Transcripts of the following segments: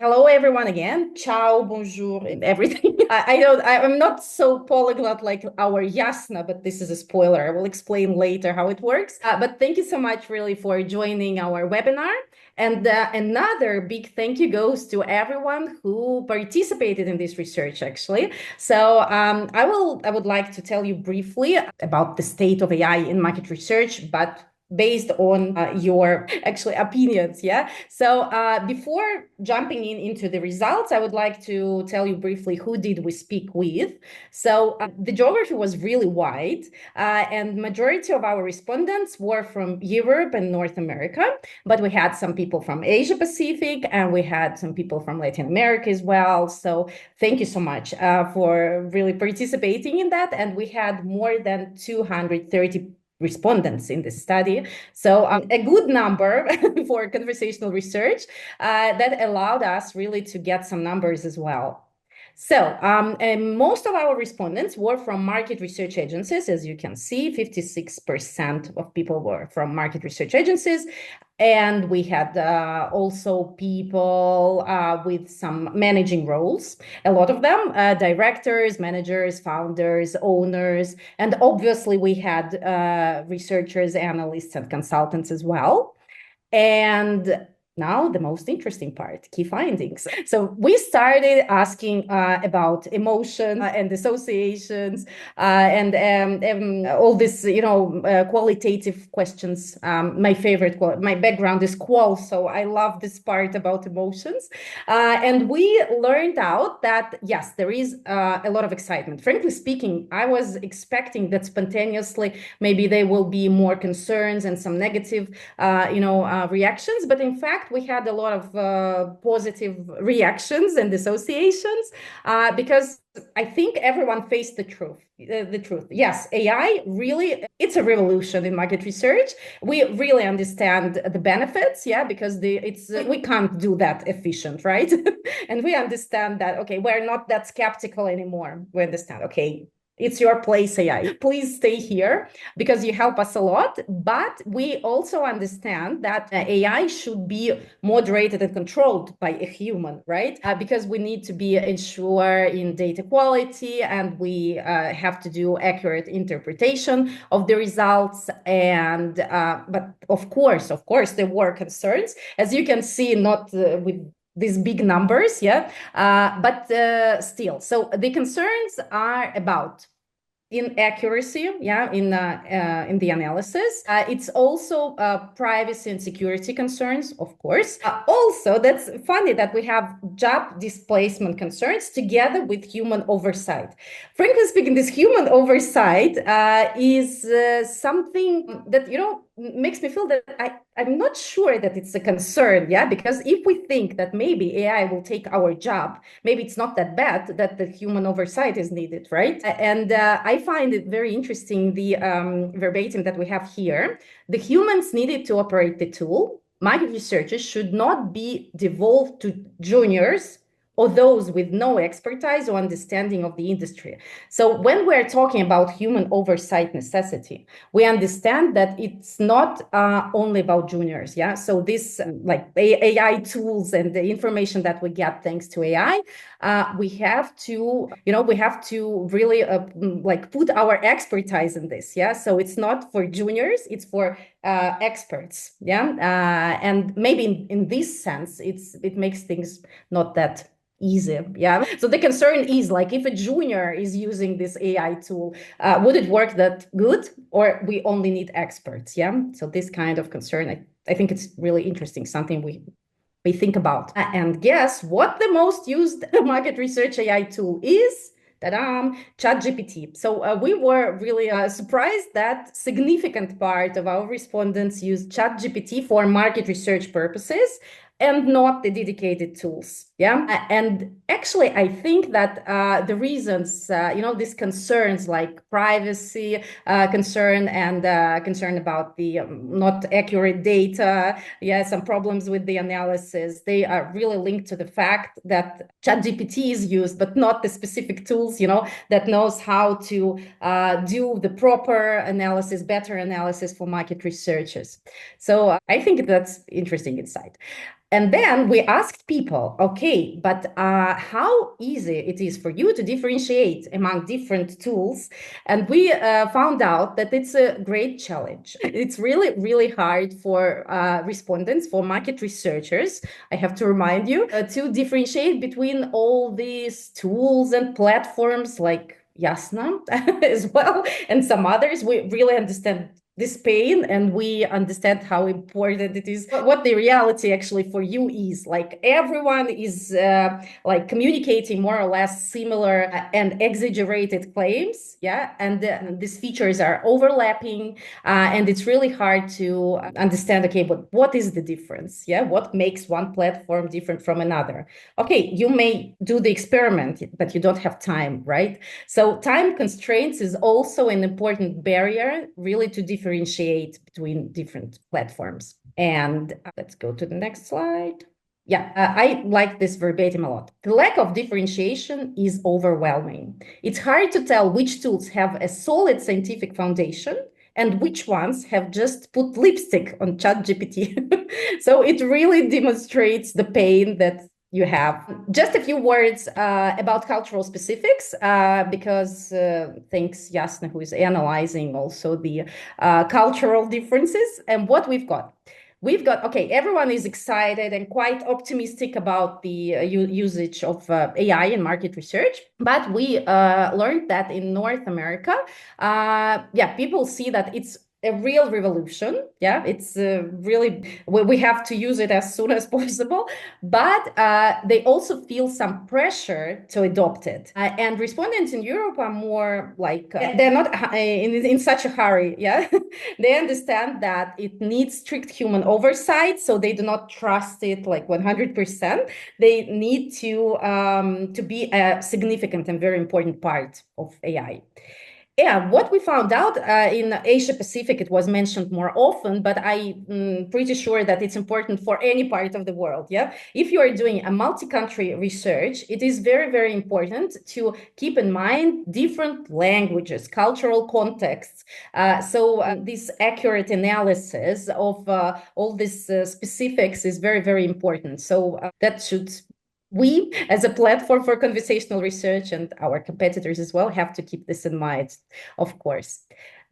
Hello, everyone again. Ciao, bonjour, and everything. I'm not so polyglot like our Yasna, but this is a spoiler. I will explain later how it works. But thank you so much, really, for joining our webinar. And another big thank you goes to everyone who participated in this research, actually. So I would like to tell you briefly about the state of AI in market research, but based on your actually opinions. Yeah. So before jumping into the results, I would like to tell you briefly who did we speak with. So the geography was really wide, and majority of our respondents were from Europe and North America, but we had some people from Asia Pacific and we had some people from Latin America as well. So thank you so much for really participating in that. And we had more than 230 respondents in this study. So a good number for conversational research that allowed us really to get some numbers as well. So most of our respondents were from market research agencies. As you can see, 56% of people were from market research agencies. And we had also people with some managing roles, a lot of them, directors, managers, founders, owners, and obviously we had researchers, analysts, and consultants as well. And now the most interesting part, key findings. So we started asking about emotion and associations and all this, qualitative questions. My favorite, my background is qual, so I love this part about emotions. And we learned out that, yes, there is a lot of excitement. Frankly speaking, I was expecting that spontaneously, maybe there will be more concerns and some negative, reactions. But in fact, we had a lot of positive reactions and associations because I think everyone faced the truth. The truth. Yes, AI really, it's a revolution in market research. We really understand the benefits, yeah, because we can't do that efficient, right? And we understand that, okay, we're not that skeptical anymore. We understand, okay, it's your place, AI. Please stay here because you help us a lot. But we also understand that AI should be moderated and controlled by a human, right? Because we need to be ensure in data quality and we have to do accurate interpretation of the results. And but of course, there were concerns, as you can see, not with these big numbers, yeah, but still. So the concerns are about inaccuracy, yeah, in the analysis. It's also privacy and security concerns, of course. Also, that's funny that we have job displacement concerns together with human oversight. Frankly speaking, this human oversight is something that, makes me feel that I'm not sure that it's a concern, yeah, because if we think that maybe AI will take our job, maybe it's not that bad that the human oversight is needed, right? And I find it very interesting, the verbatim that we have here. The humans needed to operate the tool. Market researchers should not be devolved to juniors or those with no expertise or understanding of the industry. So when we're talking about human oversight necessity, we understand that it's not only about juniors. Yeah. So this like AI tools and the information that we get thanks to AI, we have to, really like put our expertise in this. Yeah. So it's not for juniors, it's for experts. Yeah. And maybe in this sense, it makes things not that easy. Yeah. So the concern is like, if a junior is using this AI tool, would it work that good, or we only need experts? Yeah. So this kind of concern, I think it's really interesting, something we think about. And guess what the most used market research AI tool is? Ta-da! ChatGPT. So we were really surprised that significant part of our respondents used ChatGPT for market research purposes and not the dedicated tools. Yeah. And actually, I think that the reasons, these concerns like privacy concern and concern about the not accurate data, yeah, some problems with the analysis, they are really linked to the fact that ChatGPT is used, but not the specific tools, that knows how to do the proper analysis, better analysis for market researchers. So I think that's interesting insight. And then we asked people, okay, but how easy it is for you to differentiate among different tools? And we found out that it's a great challenge. It's really, really hard for respondents, for market researchers, I have to remind you, to differentiate between all these tools and platforms like Yasna as well, and some others. We really understand this pain, and we understand how important it is. What the reality actually for you is, like, everyone is like communicating more or less similar and exaggerated claims, yeah, and these features are overlapping, and it's really hard to understand, okay, but what is the difference, yeah, what makes one platform different from another? Okay, you may do the experiment, but you don't have time, right? So time constraints is also an important barrier, really, to differentiate between different platforms. And let's go to the next slide. Yeah, I like this verbatim a lot. The lack of differentiation is overwhelming. It's hard to tell which tools have a solid scientific foundation and which ones have just put lipstick on ChatGPT. So it really demonstrates the pain that you have. Just a few words about cultural specifics, because thanks Yasna, who is analyzing also the cultural differences. And what we've got. We've got, okay, everyone is excited and quite optimistic about the usage of AI in market research. But we learned that in North America, yeah, people see that it's a real revolution. Yeah, it's really, we have to use it as soon as possible, but they also feel some pressure to adopt it. And respondents in Europe are more like, they're not in such a hurry. Yeah, they understand that it needs strict human oversight, so they do not trust it like 100%. They need to be a significant and very important part of AI. Yeah, what we found out in Asia Pacific, it was mentioned more often, but I'm pretty sure that it's important for any part of the world. Yeah, if you are doing a multi-country research, it is very, very important to keep in mind different languages, cultural contexts. So this accurate analysis of all these specifics is very, very important. So that should, we as a platform for conversational research and our competitors as well, have to keep this in mind, of course.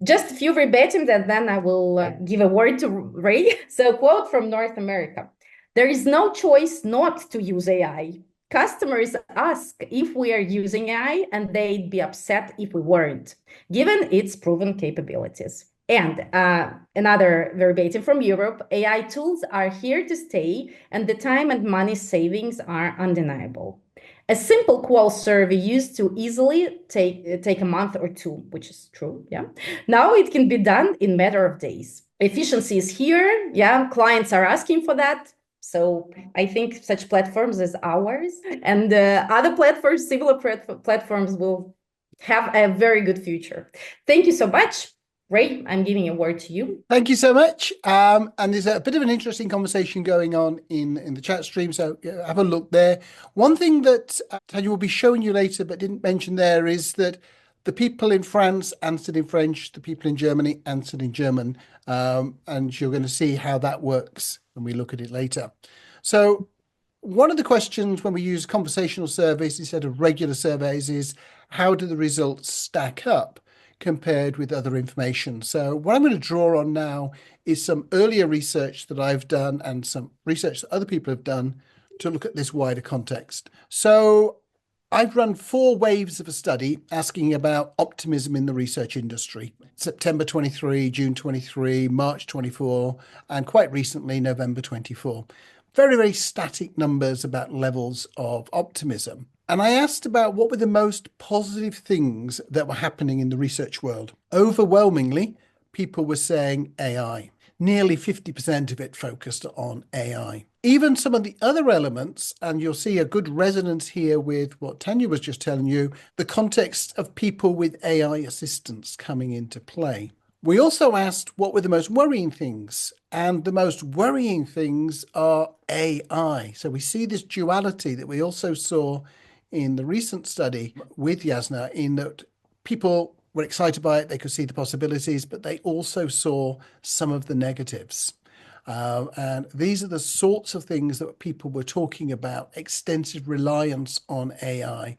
Just a few verbatim, and then I will give a word to Ray. So, quote from North America: "There is no choice not to use AI. Customers ask if we are using AI, and they'd be upset if we weren't, given its proven capabilities." And another verbatim from Europe: "AI tools are here to stay, and the time and money savings are undeniable. A simple qual survey used to easily take a month or two," which is true, yeah. "Now it can be done in a matter of days. Efficiency is here, yeah. Clients are asking for that. So I think such platforms as ours and other platforms, similar platforms, will have a very good future." Thank you so much. Ray, I'm giving a word to you. Thank you so much. And there's a bit of an interesting conversation going on in the chat stream, so have a look there. One thing that Tanya will be showing you later but didn't mention there is that the people in France answered in French, the people in Germany answered in German, and you're going to see how that works when we look at it later. So one of the questions when we use conversational surveys instead of regular surveys is, how do the results stack up compared with other information? So what I'm going to draw on now is some earlier research that I've done and some research that other people have done to look at this wider context. So I've run 4 waves of a study asking about optimism in the research industry: September 23, June 23, March 24, and quite recently, November 24. Very, very static numbers about levels of optimism. And I asked about what were the most positive things that were happening in the research world. Overwhelmingly, people were saying AI. Nearly 50% of it focused on AI. Even some of the other elements, and you'll see a good resonance here with what Tanya was just telling you, the context of people with AI assistants coming into play. We also asked what were the most worrying things, and the most worrying things are AI. So we see this duality that we also saw in the recent study with Yasna, in that people were excited by it, they could see the possibilities, but they also saw some of the negatives. And these are the sorts of things that people were talking about, extensive reliance on AI,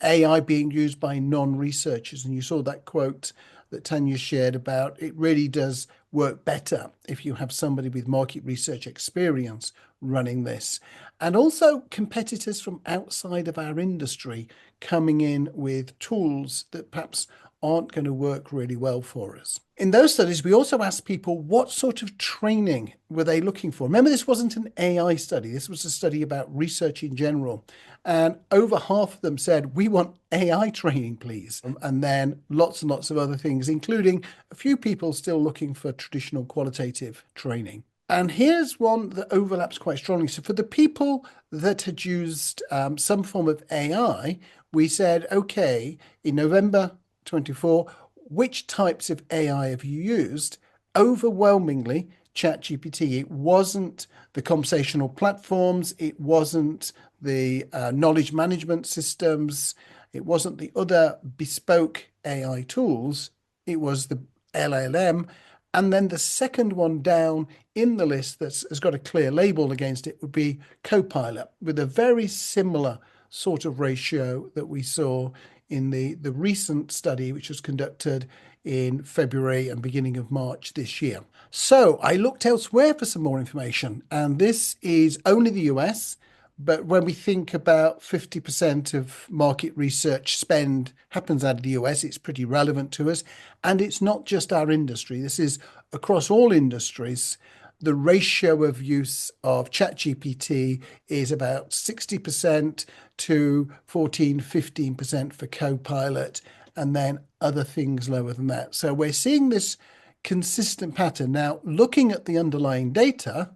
AI being used by non-researchers. And you saw that quote that Tanya shared about it really does work better if you have somebody with market research experience running this. And also competitors from outside of our industry coming in with tools that perhaps aren't going to work really well for us. In those studies, we also asked people what sort of training were they looking for. Remember, this wasn't an AI study. This was a study about research in general. And over half of them said, we want AI training, please. And then lots and lots of other things, including a few people still looking for traditional qualitative training. And here's one that overlaps quite strongly. So for the people that had used some form of AI, we said, okay, in November 24, which types of AI have you used? Overwhelmingly, ChatGPT. It wasn't the conversational platforms. It wasn't the knowledge management systems. It wasn't the other bespoke AI tools. It was the LLM. And then the second one down in the list that has got a clear label against it would be Copilot, with a very similar sort of ratio that we saw in the recent study, which was conducted in February and beginning of March this year. So I looked elsewhere for some more information, and this is only the US. But when we think about 50% of market research spend happens out of the US, it's pretty relevant to us. And it's not just our industry. This is across all industries. The ratio of use of ChatGPT is about 60% to 14, 15% for Copilot, and then other things lower than that. So we're seeing this consistent pattern. Now, looking at the underlying data,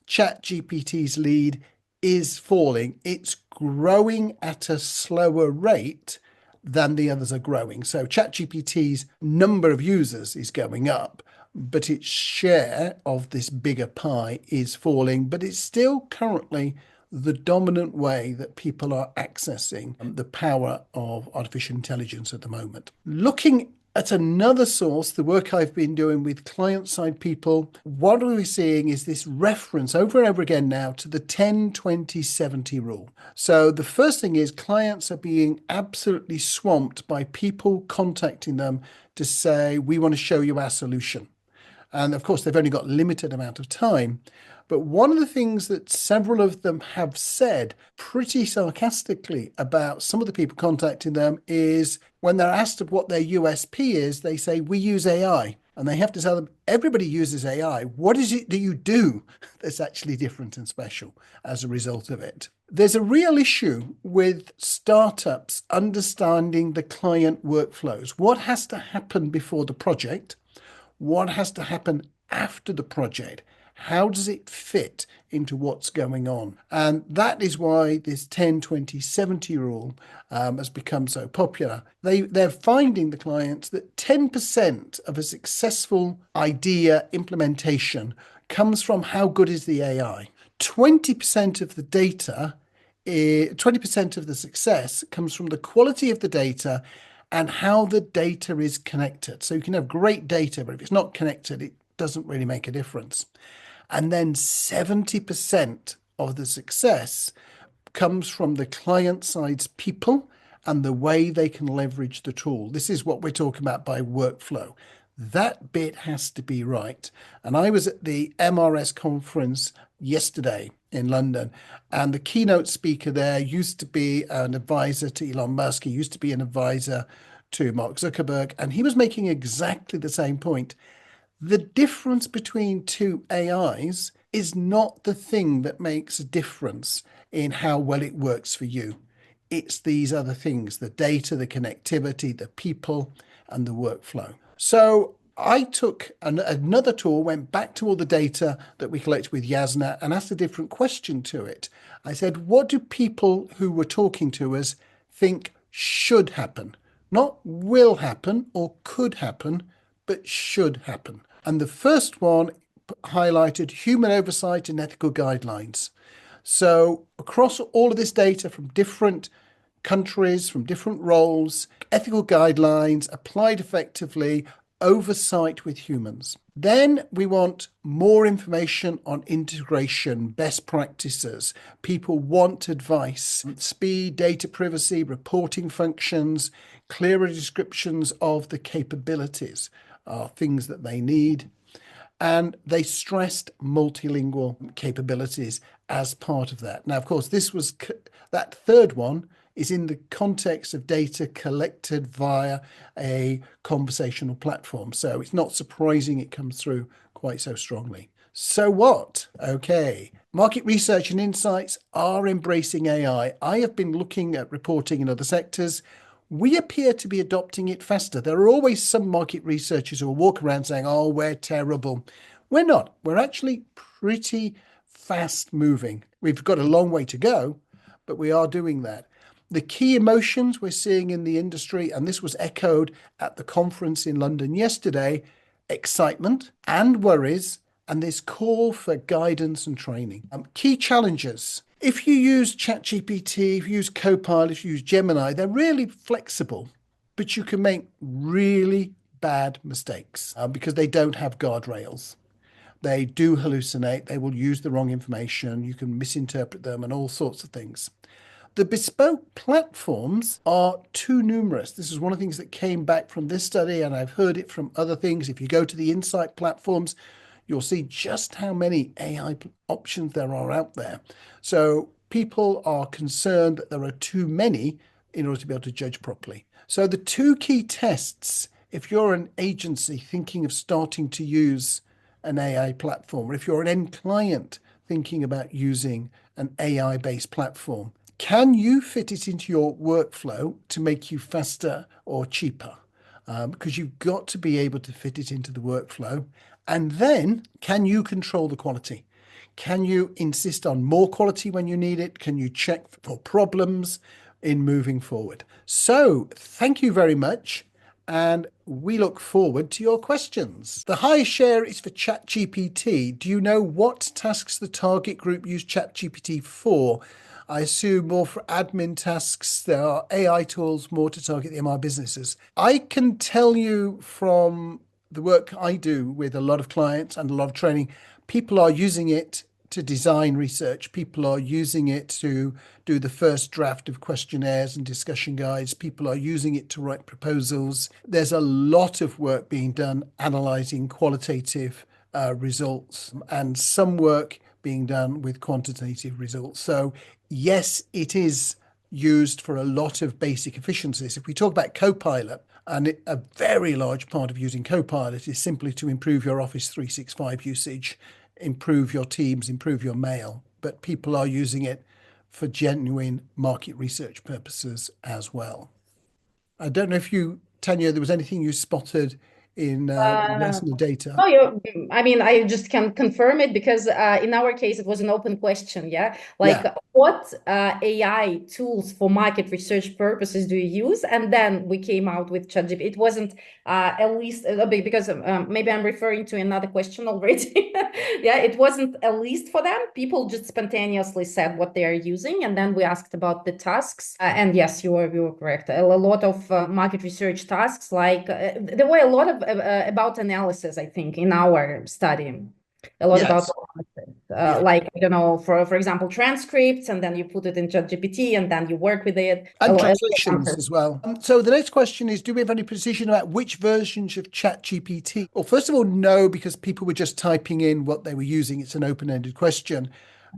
ChatGPT's lead is falling. It's growing at a slower rate than the others are growing. So ChatGPT's number of users is going up, but its share of this bigger pie is falling, but it's still currently the dominant way that people are accessing the power of artificial intelligence at the moment. Looking at another source, the work I've been doing with client-side people, what we're seeing is this reference over and over again now to the 10-20-70 rule. So the first thing is clients are being absolutely swamped by people contacting them to say, we want to show you our solution. And of course, they've only got a limited amount of time. But one of the things that several of them have said pretty sarcastically about some of the people contacting them is when they're asked what their USP is, they say, we use AI. And they have to tell them, everybody uses AI. What is it that you do that's actually different and special as a result of it? There's a real issue with startups understanding the client workflows. What has to happen before the project? What has to happen after the project? How does it fit into what's going on? And that is why this 10-20-70 rule has become so popular. They're finding, the clients, that 10% of a successful idea implementation comes from how good is the AI. 20% of the data, 20% of the success comes from the quality of the data and how the data is connected. So you can have great data, but if it's not connected, it doesn't really make a difference. And then 70% of the success comes from the client side's people and the way they can leverage the tool. This is what we're talking about by workflow. That bit has to be right. And I was at the MRS conference yesterday in London, and the keynote speaker there used to be an advisor to Elon Musk. He used to be an advisor to Mark Zuckerberg, and he was making exactly the same point. The difference between two AIs is not the thing that makes a difference in how well it works for you. It's these other things, the data, the connectivity, the people, and the workflow. So I took another tool, went back to all the data that we collected with Yasna and asked a different question to it. I said, what do people who were talking to us think should happen? Not will happen or could happen, but should happen. And the first one highlighted human oversight and ethical guidelines. So across all of this data from different countries, from different roles, ethical guidelines applied effectively oversight with humans. Then we want more information on integration, best practices. People want advice, speed, data privacy, reporting functions, clearer descriptions of the capabilities are things that they need. And they stressed multilingual capabilities as part of that. Now, of course, that third one is in the context of data collected via a conversational platform. So it's not surprising it comes through quite so strongly. So what? Okay. Market research and insights are embracing AI. I have been looking at reporting in other sectors. We appear to be adopting it faster. There are always some market researchers who will walk around saying, oh, we're terrible. We're not. We're actually pretty fast moving. We've got a long way to go, but we are doing that. The key emotions we're seeing in the industry, and this was echoed at the conference in London yesterday, excitement and worries, and this call for guidance and training. Key challenges. If you use ChatGPT, if you use Copilot, if you use Gemini, they're really flexible, but you can make really bad mistakes because they don't have guardrails. They do hallucinate. They will use the wrong information. You can misinterpret them and all sorts of things. The bespoke platforms are too numerous. This is one of the things that came back from this study, and I've heard it from other things. If you go to the Insight platforms, you'll see just how many AI options there are out there. So people are concerned that there are too many in order to be able to judge properly. So the two key tests, if you're an agency thinking of starting to use an AI platform, or if you're an end client thinking about using an AI-based platform, can you fit it into your workflow to make you faster or cheaper? Because you've got to be able to fit it into the workflow. And then can you control the quality? Can you insist on more quality when you need it? Can you check for problems in moving forward? So thank you very much. And we look forward to your questions. The highest share is for ChatGPT. Do you know what tasks the target group use ChatGPT for? I assume more for admin tasks. There are AI tools more to target the MR businesses. I can tell you from the work I do with a lot of clients and a lot of training, people are using it to design research. People are using it to do the first draft of questionnaires and discussion guides. People are using it to write proposals. There's a lot of work being done analyzing qualitative results and some work being done with quantitative results. So yes, it is used for a lot of basic efficiencies. If we talk about Copilot, and a very large part of using Copilot is simply to improve your Office 365 usage, improve your Teams, improve your mail. But people are using it for genuine market research purposes as well. I don't know if you, Tanya, there was anything you spotted in Yasna data. No, I mean, I just can confirm it because in our case, it was an open question. Yeah. Like, Yeah, what AI tools for market research purposes do you use? And then we came out with ChatGPT. It wasn't at least because maybe I'm referring to another question already. Yeah, it wasn't at least for them. People just spontaneously said what they are using. And then we asked about the tasks. And yes, you were correct. A lot of market research tasks, like there were a lot of about analysis, I think, in our study. A lot about yes, yeah. like, I don't know, for example, transcripts, and then you put it in ChatGPT and then you work with it. And A lot translations as well. So the next question is, do we have any precision about which versions of ChatGPT? Well, first of all, no, because people were just typing in what they were using. It's an open-ended question.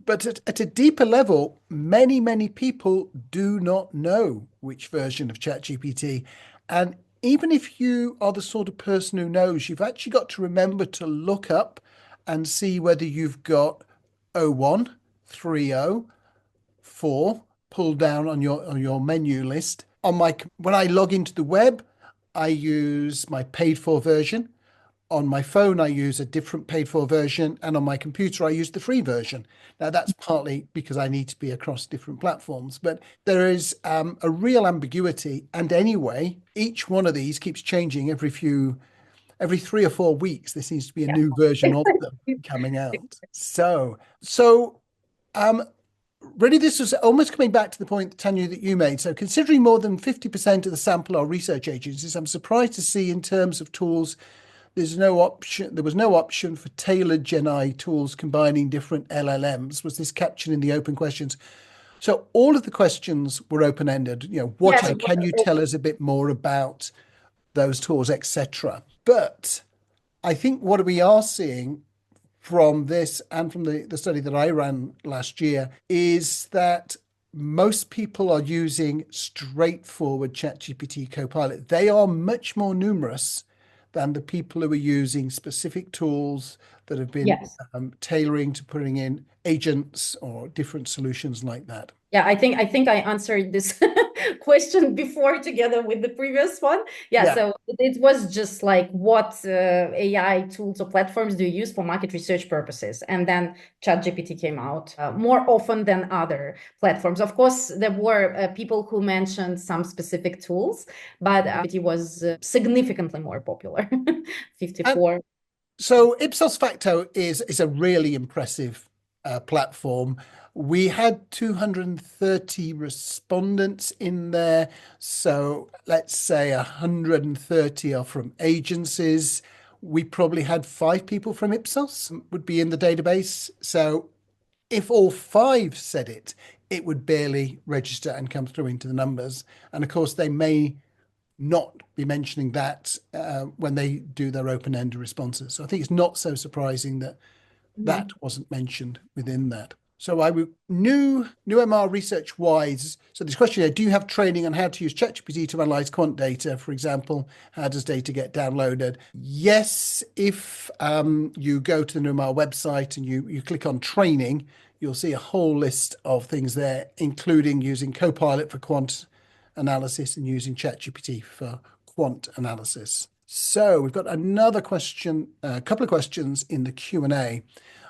But at a deeper level, many people do not know which version of ChatGPT. And even if you are the sort of person who knows, you've actually got to remember to look up and see whether you've got O1, 3.0, 4 pulled down on your menu list. When I log into the web, I use my paid for version. On my phone, I use a different paid for version, and on my computer, I use the free version. Now, that's partly because I need to be across different platforms, but there is a real ambiguity. And anyway, each one of these keeps changing every 3 or 4 weeks. There seems to be a new version of them coming out. So um, really, this was almost coming back to the point, Tanya, that you made. So considering more than 50% of the sample are research agencies, I'm surprised to see in terms of tools, there was no option for tailored Gen I tools combining different LLMs. Was this captured in the open questions? So all of the questions were open-ended. Yes. Can you tell us a bit more about those tools, etc. But I think what we are seeing from this and from the study that I ran last year is that most people are using straightforward ChatGPT Copilot. They are much more numerous than the people who are using specific tools that have been Yes. tailoring to putting in agents or different solutions like that. Yeah, I think I answered this question before together with the previous one. Yeah, Yeah. so it was just like what AI tools or platforms do you use for market research purposes? And then ChatGPT came out more often than other platforms. Of course, there were people who mentioned some specific tools, but it was significantly more popular. And 54. so Ipsos Facto is a really impressive platform. We had 230 respondents in there. So let's say 130 are from agencies. We probably had 5 people from Ipsos would be in the database. So if all 5 said it, it would barely register and come through into the numbers. And of course, they may not be mentioning that when they do their open-ended responses. So I think it's not so surprising that that wasn't mentioned within that. So I would new MR research wise. So this question here, do you have training on how to use ChatGPT to analyze quant data? For example, how does data get downloaded? Yes, if you go to the NewMR website and you click on training, you'll see a whole list of things there, including using Copilot for quant analysis and using ChatGPT for quant analysis. So we've got another question, a couple of questions in the Q&A.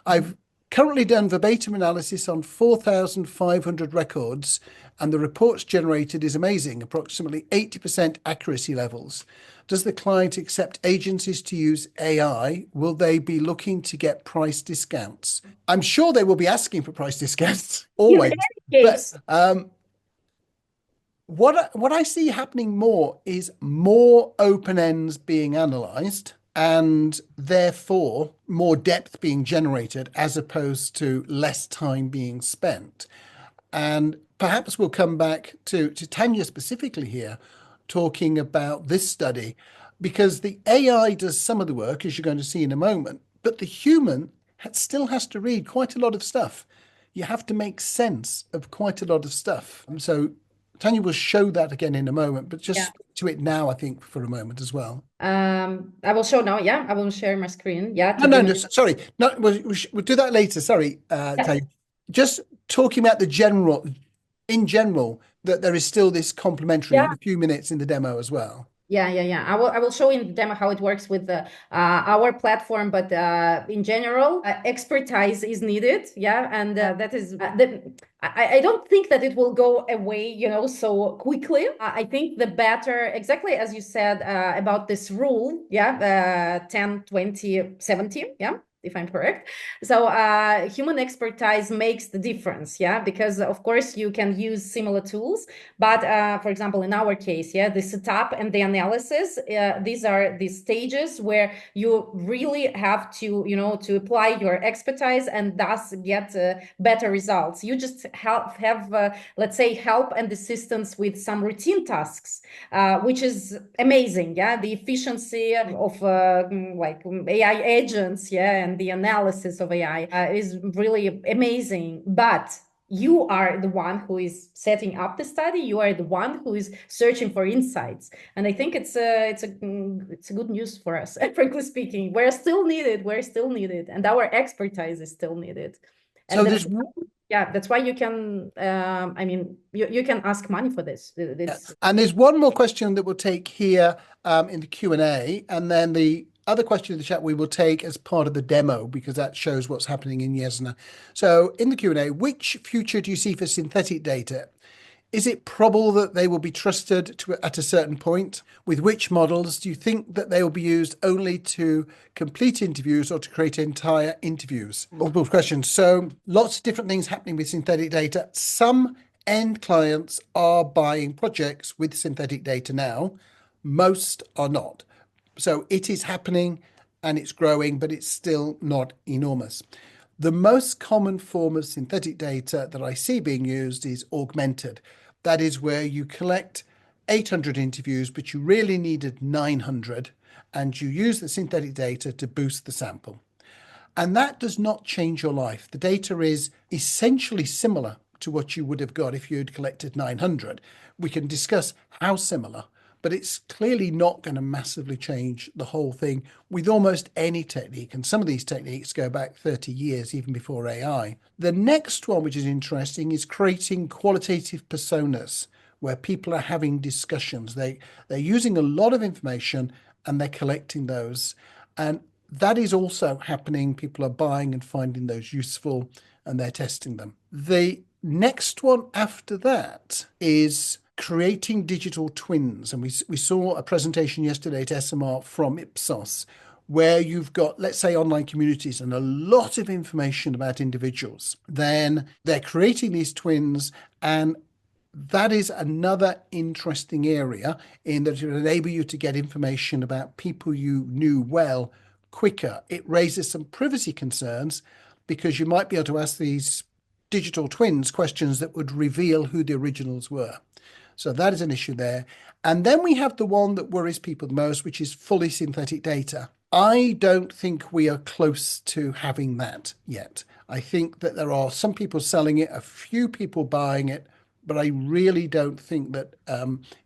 I've currently done verbatim analysis on 4,500 records, and the reports generated is amazing, approximately 80% accuracy levels. Does the client accept agencies to use AI? Will they be looking to get price discounts? I'm sure they will be asking for price discounts always. In any case, but what I see happening more is more open ends being analyzed and therefore more depth being generated as opposed to less time being spent. And perhaps we'll come back to Tanya specifically here, talking about this study, because the AI does some of the work, as you're going to see in a moment, but the human still has to read quite a lot of stuff. You have to make sense of quite a lot of stuff. So Tanya will show that again in a moment, but just yeah. speak to it now, I think, for a moment as well. I will show now. Yeah, I will share my screen. Yeah, No, to no, no, demon. sorry. No, we'll do that later. Sorry, Yeah. Tanya. Just talking about in general, that there is still this complementary. You Yeah. have a few minutes in the demo as well. Yeah. I will show in the demo how it works with our platform, but in general, expertise is needed. Yeah, and that is I don't think that it will go away, so quickly. I think the better, exactly as you said about this rule, yeah, 10, 20, 70, yeah, if I'm correct. So human expertise makes the difference, yeah, because of course you can use similar tools, but for example, in our case, yeah, the setup and the analysis, these are the stages where you really have to, to apply your expertise and thus get better results. You just have let's say, help and assistance with some routine tasks, which is amazing. Yeah, the efficiency of like AI agents, yeah, and the analysis of AI is really amazing. But you are the one who is setting up the study. You are the one who is searching for insights, and I think it's a good news for us. Frankly speaking, we're still needed. We're still needed, and our expertise is still needed. So And there's yeah, that's why you can. I mean, you can ask money for this. yeah. It's And there's one more question that we'll take here in the Q&A, and then the other question in the chat we will take as part of the demo because that shows what's happening in Yasna. So in the Q&A, which future do you see for synthetic data? Is it probable that they will be trusted at a certain point? With which models? Do you think that they will be used only to complete interviews or to create entire interviews? Multiple questions. So lots of different things happening with synthetic data. Some end clients are buying projects with synthetic data now. Most are not. So it is happening and it's growing, but it's still not enormous. The most common form of synthetic data that I see being used is augmented. That is where you collect 800 interviews, but you really needed 900, and you use the synthetic data to boost the sample. And that does not change your life. The data is essentially similar to what you would have got if you had collected 900. We can discuss how similar, but it's clearly not going to massively change the whole thing with almost any technique. And some of these techniques go back 30 years, even before AI. The next one, which is interesting, is creating qualitative personas where people are having discussions. They're using a lot of information and they're collecting those. And that is also happening. People are buying and finding those useful and they're testing them. The next one after that is creating digital twins. And we saw a presentation yesterday at SMR from Ipsos, where you've got, let's say, online communities and a lot of information about individuals. Then they're creating these twins, and that is another interesting area in that it will enable you to get information about people you knew well quicker. It raises some privacy concerns because you might be able to ask these digital twins questions that would reveal who the originals were. So that is an issue there. And then we have the one that worries people the most, which is fully synthetic data. I don't think we are close to having that yet. I think that there are some people selling it, a few people buying it, but I really don't think that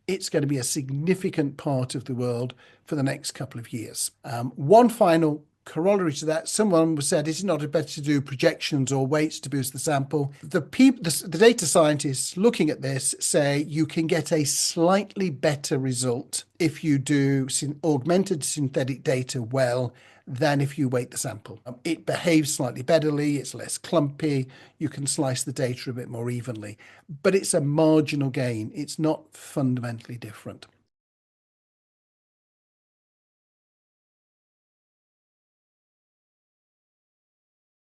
it's going to be a significant part of the world for the next couple of years. One final corollary to that, someone said, is it not better to do projections or weights to boost the sample? The data scientists looking at this say you can get a slightly better result if you do augmented synthetic data well than if you weight the sample. It behaves slightly betterly, it's less clumpy, you can slice the data a bit more evenly, but it's a marginal gain. It's not fundamentally different.